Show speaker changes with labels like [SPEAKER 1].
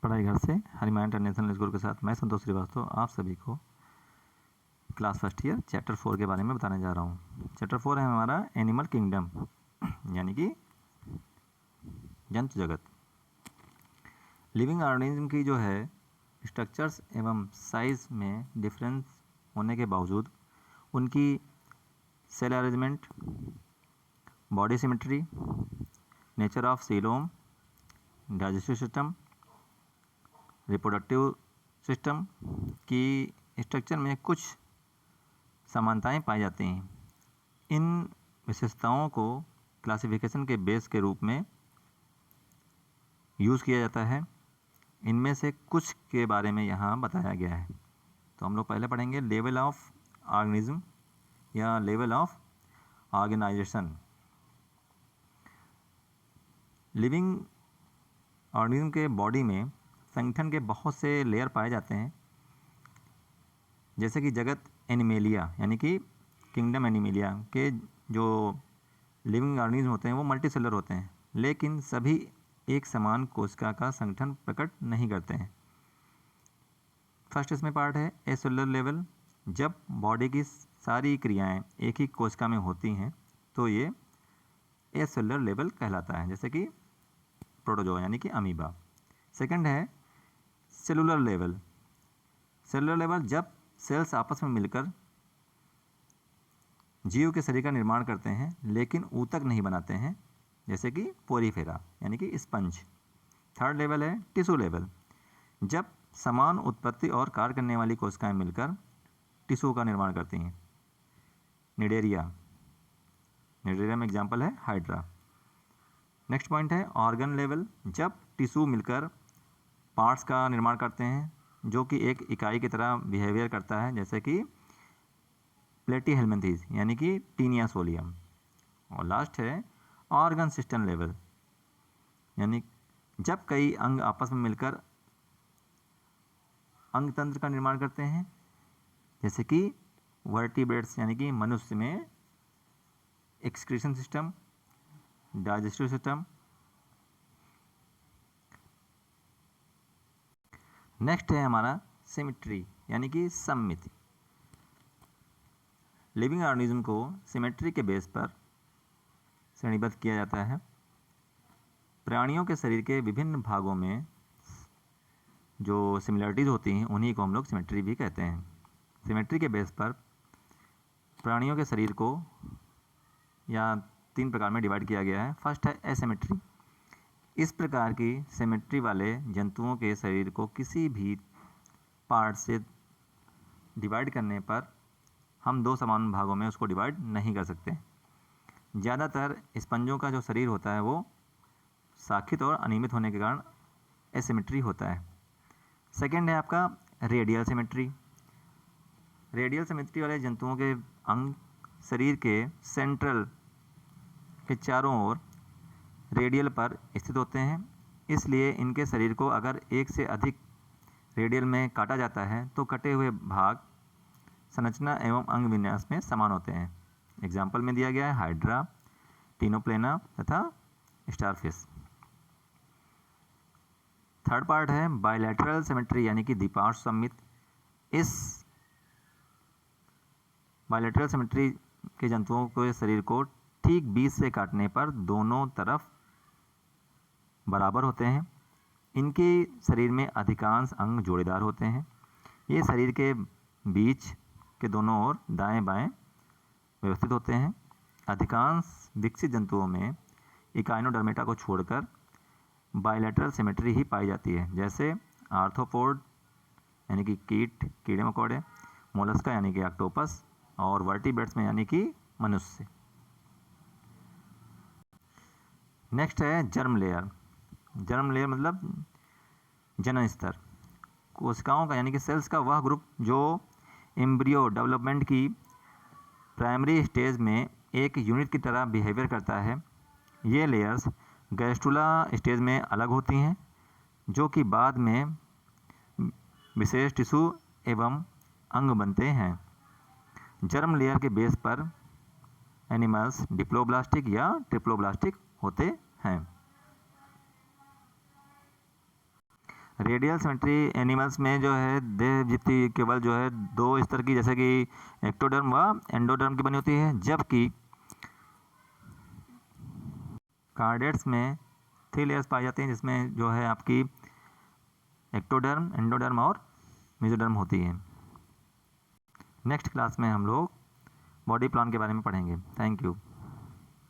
[SPEAKER 1] पढ़ाई घर से हरिमाया इंटरनेशनल स्कूल के साथ मैं संतोष श्रीवास्तव आप सभी को क्लास फर्स्ट ईयर चैप्टर 4 के बारे में बताने जा रहा हूँ। चैप्टर 4 है हमारा एनिमल किंगडम यानी कि जंतु जगत। लिविंग ऑर्गेनिज्म की जो है स्ट्रक्चर्स एवं साइज में डिफरेंस होने के बावजूद उनकी cell arrangement, body symmetry, nature of coelom, digestive system, reproductive system की स्ट्रक्चर में कुछ समानताएं पाई जाती हैं। इन विशेषताओं को क्लासिफिकेशन के बेस के रूप में यूज़ किया जाता है। इनमें से कुछ के बारे में यहाँ बताया गया है। तो हम लोग पहले पढ़ेंगे लेवल ऑफ ऑर्गेनिज्म या level of organisation. Living organism के बॉडी में संगठन के बहुत से लेयर पाए जाते हैं, जैसे कि जगत एनिमेलिया यानी कि किंगडम एनिमेलिया के जो लिविंग ऑर्गेनिज्म होते हैं वो मल्टी सेलुलर होते हैं, लेकिन सभी एक समान कोशिका का संगठन प्रकट नहीं करते हैं। फर्स्ट इसमें पार्ट है एसेलुलर लेवल। जब बॉडी की सारी क्रियाएं एक ही कोशिका में होती हैं तो ये एसेलुलर लेवल कहलाता है, जैसे कि प्रोटोजोआ यानी कि अमीबा। सेकंड है सेलुलर लेवल। सेलुलर लेवल जब सेल्स आपस में मिलकर जीव के शरीर का निर्माण करते हैं लेकिन ऊतक नहीं बनाते हैं, जैसे कि पोरीफेरा यानी कि स्पंज। थर्ड लेवल है टिश्यू लेवल। जब समान उत्पत्ति और कार्य करने वाली कोशिकाएं मिलकर टिश्यू का निर्माण करती हैं। निडेरिया में एग्जाम्पल है हाइड्रा। नेक्स्ट पॉइंट है ऑर्गन लेवल। जब टिश्यू मिलकर पार्ट्स का निर्माण करते हैं जो कि एक इकाई की तरह बिहेवियर करता है, जैसे कि प्लेटीहेल्मिन्थेस यानी कि टीनिया सोलियम। और लास्ट है ऑर्गन सिस्टम लेवल, यानी जब कई अंग आपस में मिलकर अंग तंत्र का निर्माण करते हैं, जैसे कि वर्टिब्रेट्स यानी कि मनुष्य में excretion system, digestive system. Next है हमारा सिमेट्री यानी कि सममिति। लिविंग ऑर्गेनिज्म को सिमेट्री के बेस पर श्रेणीबद्ध किया जाता है। प्राणियों के शरीर के विभिन्न भागों में जो सिमिलरिटीज़ होती हैं उन्हीं को हम लोग सिमेट्री भी कहते हैं। सिमेट्री के बेस पर प्राणियों के शरीर को या 3 प्रकार में डिवाइड किया गया है। फर्स्ट है एसिमेट्री। इस प्रकार की सिमेट्री वाले जंतुओं के शरीर को किसी भी पार्ट से डिवाइड करने पर हम 2 समान भागों में उसको डिवाइड नहीं कर सकते। ज़्यादातर स्पंजों का जो शरीर होता है वो साखित और अनियमित होने के कारण एसिमेट्री होता है। सेकेंड है आपका रेडियल सिमेट्री। रेडियल सिमेट्री वाले जंतुओं के अंग शरीर के सेंट्रल के चारों ओर रेडियल पर स्थित होते हैं, इसलिए इनके शरीर को अगर एक से अधिक रेडियल में काटा जाता है तो कटे हुए भाग संरचना एवं अंग विन्यास में समान होते हैं। एग्जाम्पल में दिया गया है हाइड्रा, टीनोप्लेना तथा स्टारफिश। थर्ड पार्ट है बायलैटरल सिमेट्री यानी कि द्विपार्श्व सममित। इस बायलैटरल सिमेट्री के जंतुओं के शरीर को ठीक 20 से काटने पर दोनों तरफ बराबर होते हैं। इनके शरीर में अधिकांश अंग जोड़ीदार होते हैं। ये शरीर के बीच के दोनों ओर दाएं बाएं व्यवस्थित होते हैं। अधिकांश विकसित जंतुओं में इकाइनोडर्मेटा को छोड़कर बायलैटरल सिमेट्री ही पाई जाती है, जैसे आर्थ्रोपोड यानी कि कीड़े मकोड़े, मोलस्का यानी कि ऑक्टोपस और वर्टिब्रेट्स में यानी कि मनुष्य। नेक्स्ट है जर्म लेयर। जर्म लेयर मतलब जनन स्तर। कोशिकाओं का यानी कि सेल्स का वह ग्रुप जो एम्ब्रियो डेवलपमेंट की प्राइमरी स्टेज में एक यूनिट की तरह बिहेवियर करता है। ये लेयर्स गैस्ट्रुला स्टेज में अलग होती हैं, जो कि बाद में विशेष टिश्यू एवं अंग बनते हैं। जर्म लेयर के बेस पर एनिमल्स डिप्लोब्लास्टिक या ट्रिप्लोब्लास्टिक होते हैं। रेडियल सिमेट्री एनिमल्स में जो है देह भित्ति केवल जो है 2 स्तर की, जैसे कि एक्टोडर्म व एंडोडर्म की बनी होती है, जबकि कार्डेट्स में 3 लेयर्स पाई जाती हैं, जिसमें जो है आपकी एक्टोडर्म, एंडोडर्म और मेसोडर्म होती है। नेक्स्ट क्लास में हम लोग बॉडी प्लान के बारे में पढ़ेंगे। Thank you.